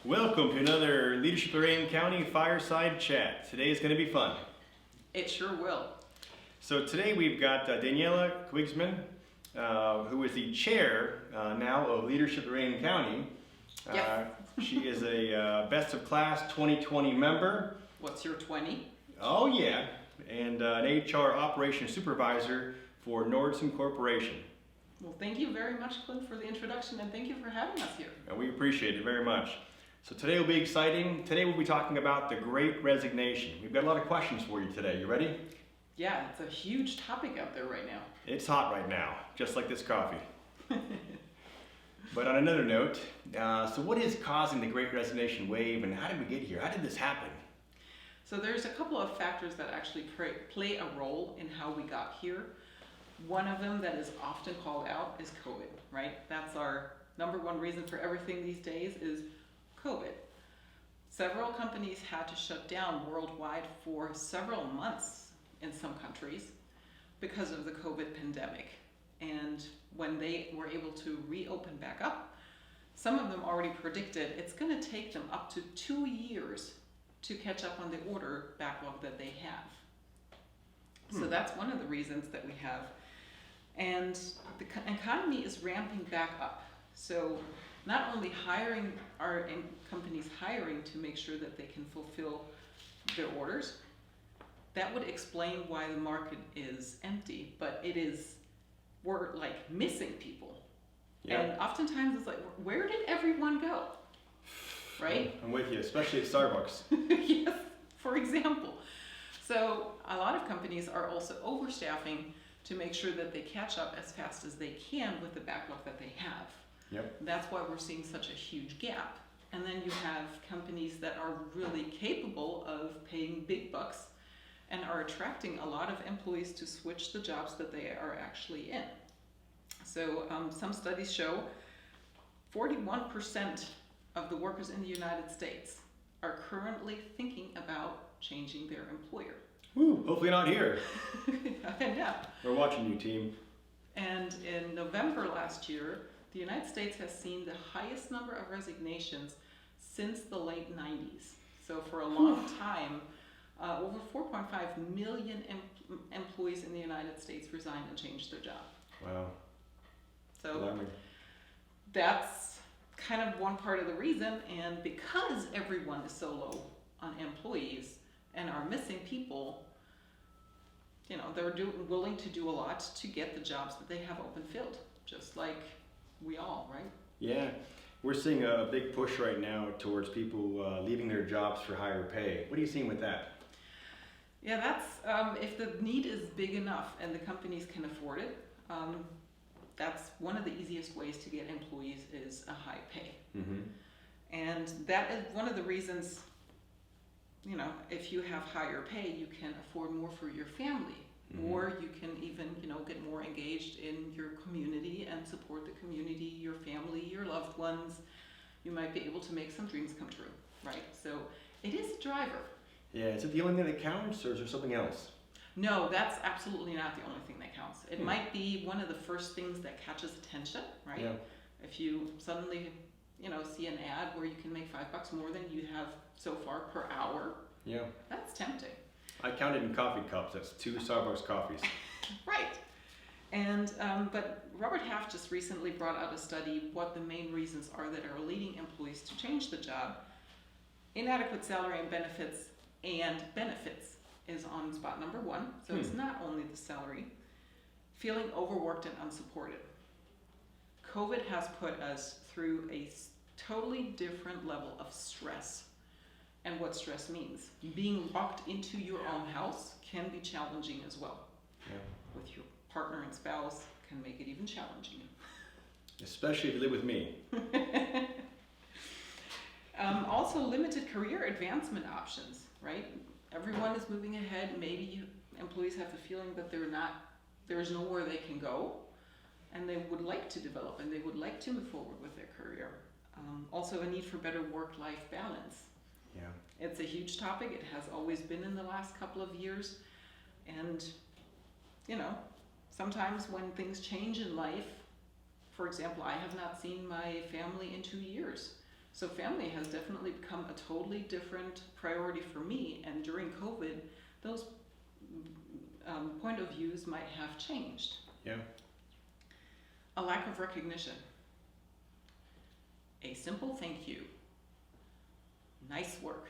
Welcome to another Leadership Lorraine County Fireside Chat. Today is going to be fun. It sure will. So today we've got Daniela Koenigsmann, who is the chair now of Leadership Lorraine County. Yes. She is a Best of Class 2020 member. What's your 20? Oh yeah, and an HR Operations Supervisor for Nordson Corporation. Well, thank you very much, Clint, for the introduction, and thank you for having us here. And we appreciate it very much. So today will be exciting. Today we'll be talking about the Great Resignation. We've got a lot of questions for you today. You ready? Yeah, it's a huge topic out there right now. It's hot right now, just like this coffee. But on another note, so what is causing the Great Resignation wave, and how did we get here? How did this happen? So there's a couple of factors that actually play a role in how we got here. One of them that is often called out is COVID, right? That's our number one reason for everything these days is COVID. Several companies had to shut down worldwide for several months in some countries because of the COVID pandemic. And when they were able to reopen back up, some of them already predicted it's going to take them up to 2 years to catch up on the order backlog that they have. So that's one of the reasons that we have. And the economy is ramping back up. So not only companies hiring to make sure that they can fulfill their orders, that would explain why the market is empty, but we're like missing people. Yeah. And oftentimes it's like, where did everyone go? Right? I'm with you, especially at Starbucks. Yes, for example. So a lot of companies are also overstaffing to make sure that they catch up as fast as they can with the backlog that they have. Yep. That's why we're seeing such a huge gap. And then you have companies that are really capable of paying big bucks and are attracting a lot of employees to switch the jobs that they are actually in. So some studies show 41% of the workers in the United States are currently thinking about changing their employer. Woo, hopefully not here. Yeah. We're watching you, team. And in November last year, the United States has seen the highest number of resignations since the late 90s. So for a long time, over 4.5 million employees in the United States resigned and changed their job. Wow. So Alarming. that's kind of one part of the reason. And because everyone is so low on employees and are missing people, they're willing to do a lot to get the jobs that they have open filled, just like we all, right? Yeah, we're seeing a big push right now towards people leaving their jobs for higher pay. What are you seeing with that? Yeah, that's if the need is big enough and the companies can afford it, that's one of the easiest ways to get employees is a high pay. Mm-hmm. And that is one of the reasons, if you have higher pay, you can afford more for your family. Mm-hmm. Or you can even, get more engaged in your community and support the community, your family, your loved ones. You might be able to make some dreams come true, right? So it is a driver. Yeah, is it the only thing that counts, or is there something else? No, that's absolutely not the only thing that counts. It might be one of the first things that catches attention, right? Yeah. If you suddenly, see an ad where you can make $5 more than you have so far per hour, Yeah. that's tempting. I counted in coffee cups. That's 2 Starbucks coffees. Right. And but Robert Half just recently brought out a study what the main reasons are that are leading employees to change the job. Inadequate salary and benefits is on spot number 1. So it's not only the salary. Feeling overworked and unsupported. COVID has put us through a totally different level of stress. And what stress means. Being locked into your own house can be challenging as well. Yeah. With your partner and spouse can make it even challenging. Especially if you live with me. Also limited career advancement options, right? Everyone is moving ahead. Maybe employees have the feeling that there's nowhere they can go, and they would like to develop and they would like to move forward with their career. Also a need for better work-life balance. Yeah. It's a huge topic. It has always been in the last couple of years. And, sometimes when things change in life, for example, I have not seen my family in 2 years. So family has definitely become a totally different priority for me, and during COVID, those point of views might have changed. Yeah. A lack of recognition. A simple thank you. Nice work.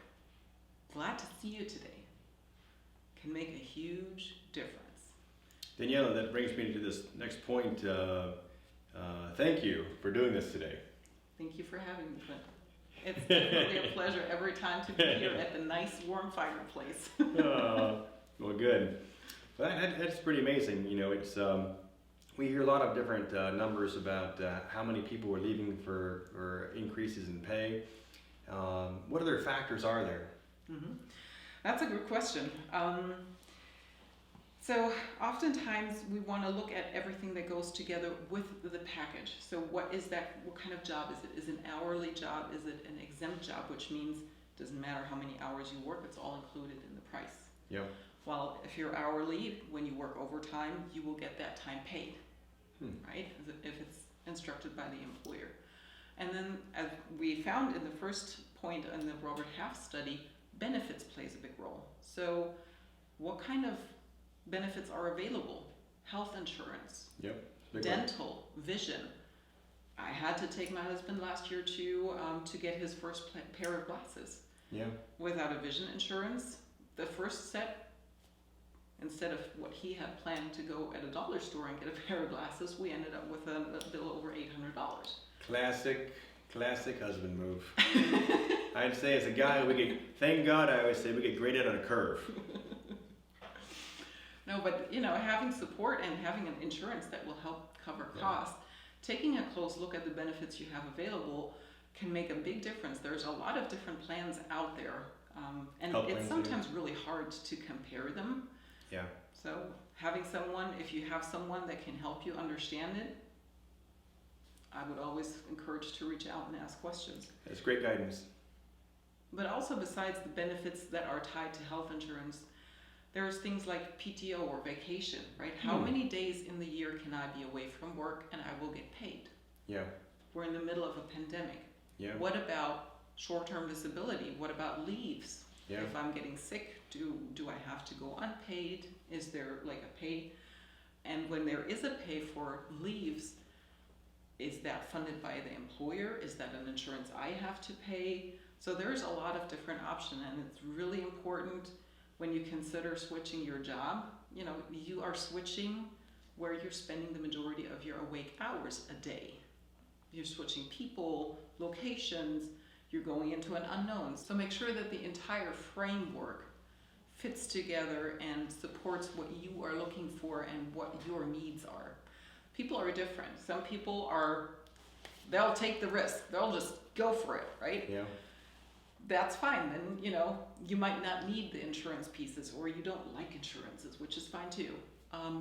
Glad to see you today. Can make a huge difference. Daniela, that brings me to this next point. Thank you for doing this today. Thank you for having me, Clint. It's definitely a pleasure every time to be here at the nice warm fireplace. Well, good. Well, that's pretty amazing. You know, it's we hear a lot of different numbers about how many people are leaving for increases in pay. What other factors are there? Mm-hmm. That's a good question. So oftentimes we want to look at everything that goes together with the package. So what is that? What kind of job is it? Is it an hourly job? Is it an exempt job? Which means it doesn't matter how many hours you work, it's all included in the price. Yeah. While if you're hourly, when you work overtime, you will get that time paid, right? If it's instructed by the employer. And then as we found in the first point in the Robert Half study, benefits plays a big role. So what kind of benefits are available? Health insurance, Yep. dental, vision. I had to take my husband last year to get his first pair of glasses. Yeah. Without a vision insurance, the first set, instead of what he had planned to go at a dollar store and get a pair of glasses, we ended up with a bill over $800. Classic husband move. I'd say as a guy, thank God I always say we get graded on a curve. No, but having support and having an insurance that will help cover costs, taking a close look at the benefits you have available can make a big difference. There's a lot of different plans out there, and it's sometimes really hard to compare them. Yeah. So having someone, if you have someone that can help you understand it, I would always encourage to reach out and ask questions. That's great guidance. But also besides the benefits that are tied to health insurance, there's things like PTO or vacation, right? How many days in the year can I be away from work and I will get paid? Yeah. We're in the middle of a pandemic. Yeah. What about short-term disability? What about leaves? Yeah. If I'm getting sick, do I have to go unpaid? Is there like a pay? And when there is a pay for leaves, is that funded by the employer? Is that an insurance I have to pay? So there's a lot of different options, and it's really important when you consider switching your job. You are switching where you're spending the majority of your awake hours a day. You're switching people, locations, you're going into an unknown. So make sure that the entire framework fits together and supports what you are looking for and what your needs are. People are different. Some people they'll take the risk. They'll just go for it, right? Yeah. That's fine. Then, you might not need the insurance pieces, or you don't like insurances, which is fine too.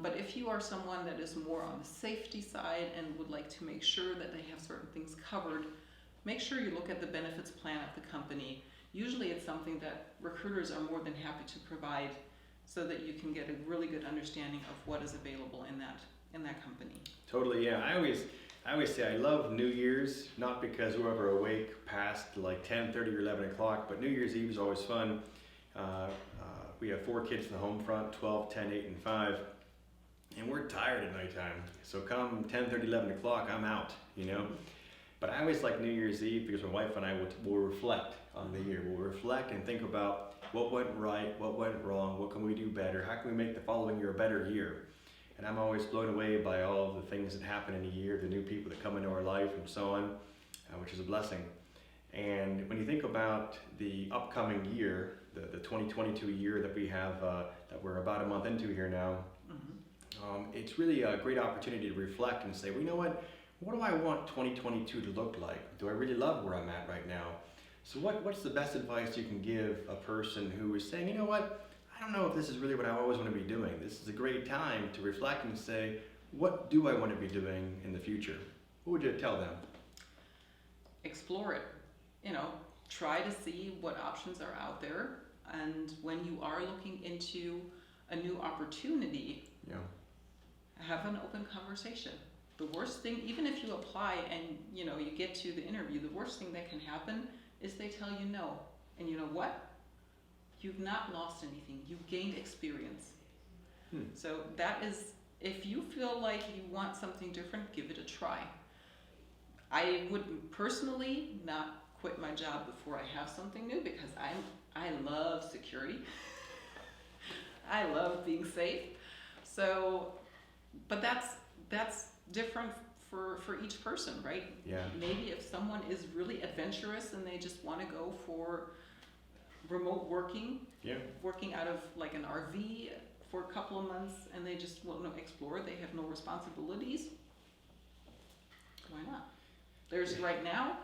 But if you are someone that is more on the safety side and would like to make sure that they have certain things covered, make sure you look at the benefits plan of the company. Usually it's something that recruiters are more than happy to provide so that you can get a really good understanding of what is available in that company. Totally, yeah. I always say I love New Year's, not because we're ever awake past like 10:30 or 11 o'clock, but New Year's Eve is always fun. We have 4 kids in the home front, 12, 10, 8, and 5, and we're tired at nighttime. So come 10:30, 11 o'clock, I'm out, But I always like New Year's Eve because my wife and I will reflect on the year. We'll reflect and think about what went right, what went wrong, what can we do better, how can we make the following year a better year. And I'm always blown away by all of the things that happen in a year, the new people that come into our life and so on, which is a blessing. And when you think about the upcoming year, the 2022 year that we have, that we're about a month into here now, it's really a great opportunity to reflect and say, well, you know what do I want 2022 to look like? Do I really love where I'm at right now? So what's the best advice you can give a person who is saying, you know what, I don't know if this is really what I always want to be doing. This is a great time to reflect and say, what do I want to be doing in the future? What would you tell them? Explore it. Try to see what options are out there. And when you are looking into a new opportunity, have an open conversation. The worst thing, even if you apply and you get to the interview, the worst thing that can happen is they tell you no. And you know what? You've not lost anything. You've gained experience. So that is, if you feel like you want something different, give it a try. I would personally not quit my job before I have something new because I love security. I love being safe. So, but that's different for each person, right? Yeah. Maybe if someone is really adventurous and they just want to go for remote working, working out of like an RV for a couple of months, and they just want to explore, they have no responsibilities, why not? Right now,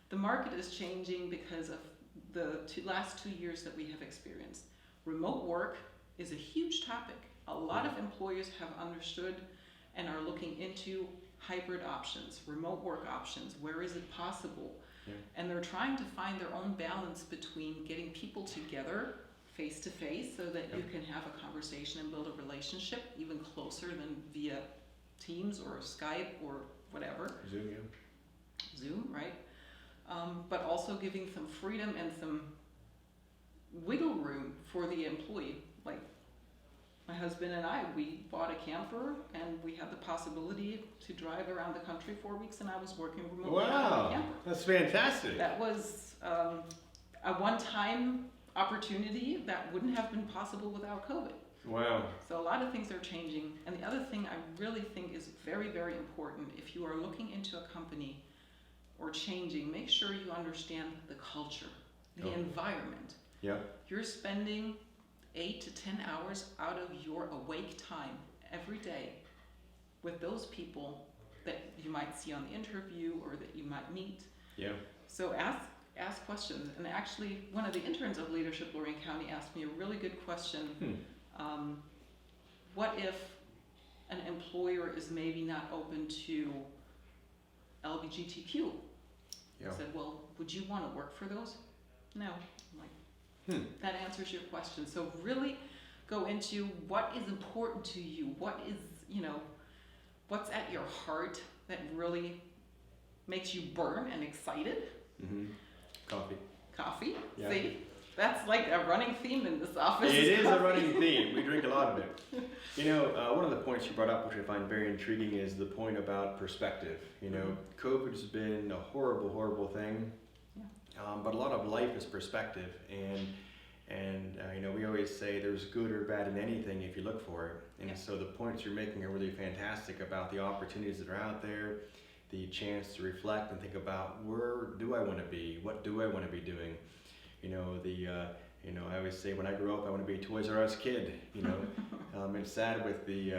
the market is changing because of the last 2 years that we have experienced. Remote work is a huge topic. A lot of employers have understood and are looking into hybrid options, remote work options, where is it possible? And they're trying to find their own balance between getting people together face to face so that you can have a conversation and build a relationship even closer than via Teams or Skype or whatever. Zoom, right? But also giving some freedom and some wiggle room for the employee. Like my husband and I, we bought a camper and we had the possibility to drive around the country 4 weeks, and I was working remotely out of the camper. That's fantastic. That was a one-time opportunity that wouldn't have been possible without COVID. Wow. So a lot of things are changing. And the other thing I really think is very, very important, if you are looking into a company or changing, make sure you understand the culture, the environment. You're spending 8 to 10 hours out of your awake time every day with those people that you might see on the interview or that you might meet. So ask questions. And actually, one of the interns of Leadership Lorain County asked me a really good question. What if an employer is maybe not open to LGBTQ? I said, well, would you want to work for those? No. I'm like, that answers your question. So really go into what is important to you, what is, what's at your heart that really makes you burn and excited. Coffee. See, that's like a running theme in this office. It is a running theme. We drink a lot of it. One of the points you brought up, which I find very intriguing, is the point about perspective. COVID's been a horrible, horrible thing, but a lot of life is perspective. And we always say there's good or bad in anything if you look for it. And so the points you're making are really fantastic about the opportunities that are out there, the chance to reflect and think about where do I want to be? What do I want to be doing? I always say when I grow up, I want to be a Toys R Us kid. It's sad with the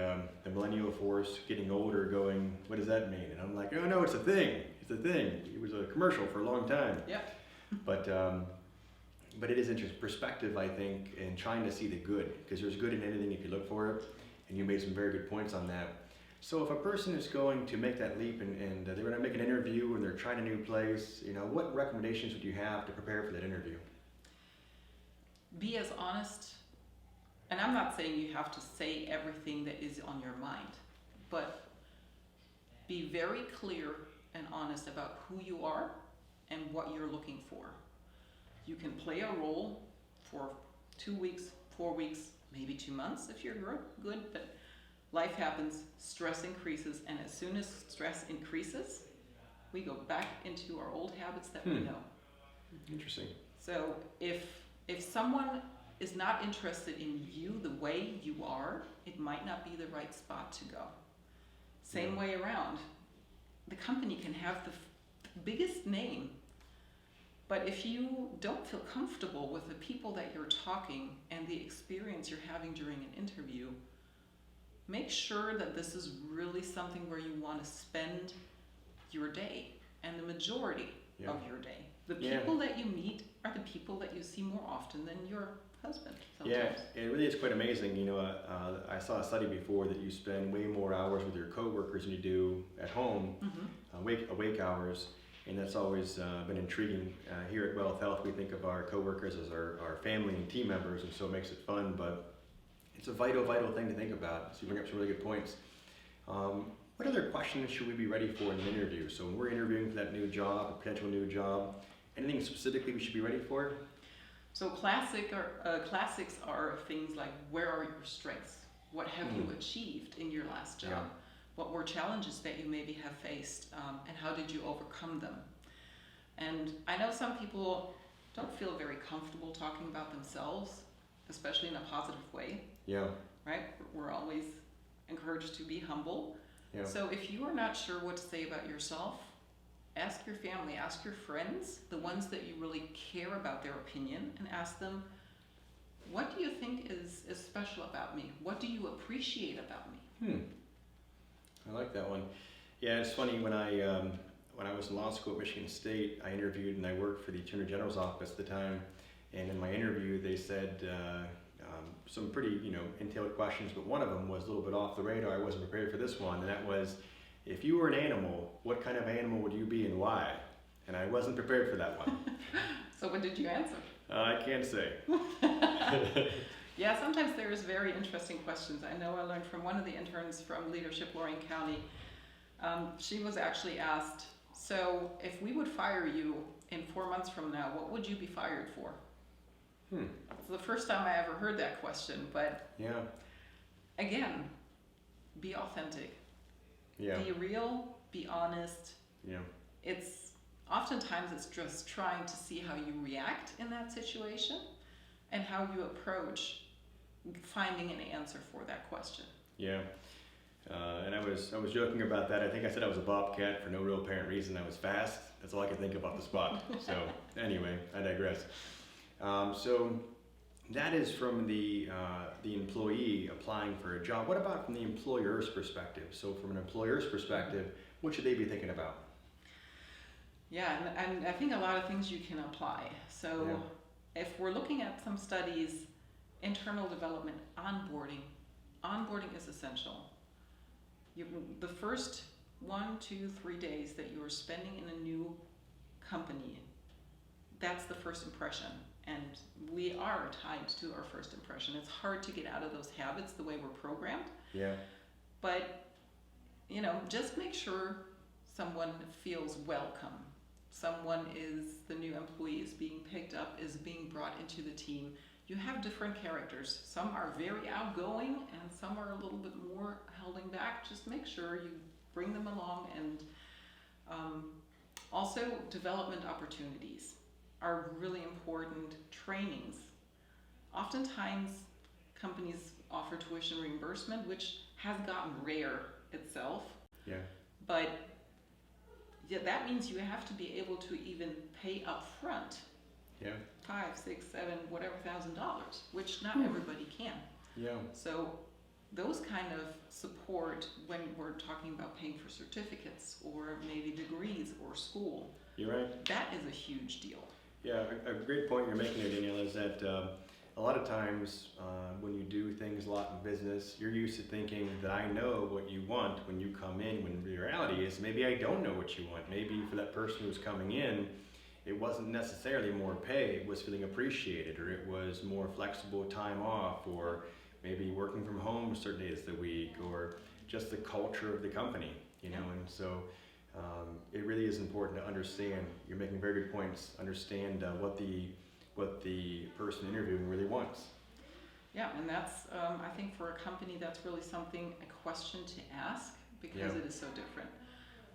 millennial force getting older going, what does that mean? And I'm like, oh no, it's a thing. It's a thing. It was a commercial for a long time. But it is interesting. Perspective, I think, and trying to see the good, because there's good in anything if you look for it. And you made some very good points on that. So if a person is going to make that leap and they're going to make an interview and they're trying a new place, what recommendations would you have to prepare for that interview? Be as honest, and I'm not saying you have to say everything that is on your mind, but be very clear and honest about who you are and what you're looking for. You can play a role for 2 weeks, 4 weeks, maybe 2 months if you're good, but life happens, stress increases, and as soon as stress increases, we go back into our old habits that we know. Interesting. So if someone is not interested in you the way you are, it might not be the right spot to go. Same way around. The company can have the biggest name, but if you don't feel comfortable with the people that you're talking and the experience you're having during an interview, make sure that this is really something where you want to spend your day and the majority of your day. The people that you meet are the people that you see more often than your husband sometimes. It really is quite amazing. I saw a study before that you spend way more hours with your coworkers than you do at home, awake hours, and that's always been intriguing. Here at Wealth Health, we think of our coworkers as our family and team members, and so it makes it fun, but it's a vital, vital thing to think about. So you bring up some really good points. What other questions should we be ready for in an interview? So when we're interviewing for that new job, a potential new job, anything specifically we should be ready for? So classics are things like, where are your strengths? What have you achieved in your last job? Yeah. What were challenges that you maybe have faced, and how did you overcome them? And I know some people don't feel very comfortable talking about themselves, especially in a positive way, Yeah. right? We're always encouraged to be humble. Yeah. So if you are not sure what to say about yourself, ask your family, ask your friends, the ones that you really care about their opinion, and ask them, what do you think is special about me? What do you appreciate about me? I like that one. Yeah, it's funny, when I was in law school at Michigan State, I interviewed and I worked for the Attorney General's office at the time, and in my interview they said some pretty, entailed questions, but one of them was a little bit off the radar. I wasn't prepared for this one, and that was, if you were an animal, what kind of animal would you be and why? And I wasn't prepared for that one. So what did you answer? I can't say. Yeah, sometimes there's very interesting questions. I know I learned from one of the interns from Leadership Lorain County. She was actually asked, so if we would fire you in 4 months from now, what would you be fired for? It's the first time I ever heard that question, but Yeah. again, be authentic. Yeah. Be real, be honest. Yeah. Oftentimes it's just trying to see how you react in that situation and how you approach finding an answer for that question. Yeah. And I was joking about that. I think I said I was a bobcat for no real apparent reason. I was fast. That's all I could think of off the spot. So anyway, I digress. So that is from the employee applying for a job. What about from the employer's perspective? So from an employer's perspective, what should they be thinking about? Yeah, and I think a lot of things you can apply. So if we're looking at some studies, internal development, onboarding is essential. The first 1, 2, 3 days that you are spending in a new company, that's the first impression. And we are tied to our first impression. It's hard to get out of those habits the way we're programmed. Yeah. But, just make sure someone feels welcome. The new employee is being picked up, is being brought into the team. You have different characters. Some are very outgoing and some are a little bit more holding back. Just make sure you bring them along, and also development opportunities are really important. Trainings. Oftentimes companies offer tuition reimbursement, which has gotten rare itself. Yeah. But that means you have to be able to even pay up front. Yeah. $5, $6, $7, whatever $1,000, which not everybody can. Yeah. So those kind of support when we're talking about paying for certificates or maybe degrees or school, You're right. that is a huge deal. Yeah, a great point you're making there, Daniela, is that a lot of times when you do things a lot in business, you're used to thinking that I know what you want when you come in, when the reality is maybe I don't know what you want. Maybe for that person who's coming in, it wasn't necessarily more pay, it was feeling appreciated, or it was more flexible time off, or maybe working from home certain days of the week, or just the culture of the company, and so it really is important to understand. You're making very good points. Understand what the person interviewing really wants. Yeah, and that's, I think for a company, that's really a question to ask, because it is so different.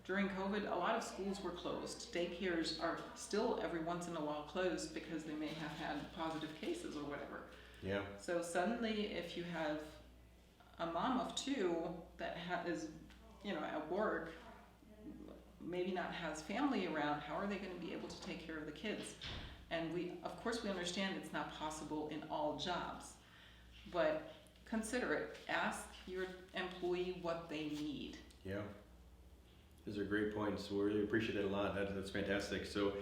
During COVID, a lot of schools were closed. Daycares are still every once in a while closed because they may have had positive cases or whatever. Yeah. So suddenly, if you have a mom of 2 that is, at work, maybe not has family around, how are they going to be able to take care of the kids? And we understand it's not possible in all jobs, but consider it. Ask your employee what they need. Yeah. Those are great points. We really appreciate that a lot. That's fantastic. So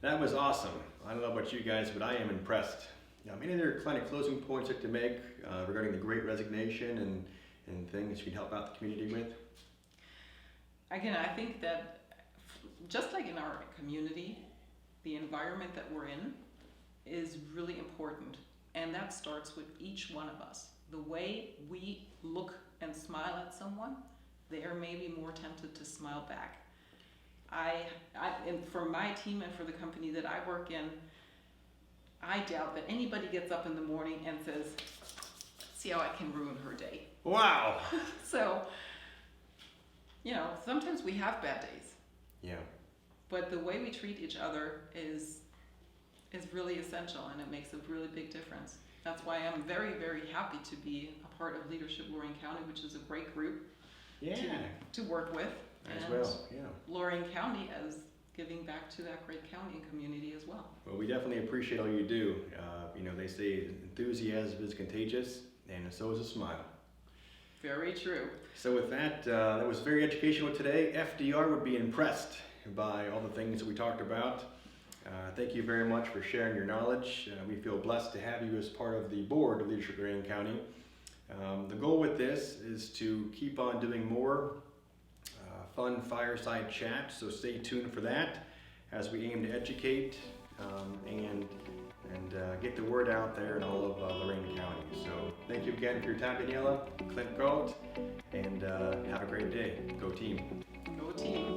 that was awesome. I don't know about you guys, but I am impressed. Any other kind of closing points you have to make regarding the Great Resignation and things you can help out the community with? Again, I think that just like in our community, the environment that we're in is really important. And that starts with each one of us. The way we look and smile at someone, they are maybe more tempted to smile back. And for my team and for the company that I work in, I doubt that anybody gets up in the morning and says, see how I can ruin her day. Wow. So, sometimes we have bad days. Yeah. But the way we treat each other is really essential, and it makes a really big difference. That's why I'm very, very happy to be a part of Leadership Lorain County, which is a great group to work with. As well, yeah. Lorain County as giving back to that great county and community as well. Well, we definitely appreciate all you do. They say enthusiasm is contagious, and so is a smile. Very true. So with that, that was very educational today. FDR would be impressed by all the things that we talked about. Thank you very much for sharing your knowledge. We feel blessed to have you as part of the board of Leadership Lorain County. The goal with this is to keep on doing more fun fireside chat, so stay tuned for that as we aim to educate and get the word out there in all of Lorain County. So thank you again for your time, Daniela, Clint, Gault, and have a great day. Go team. Go team.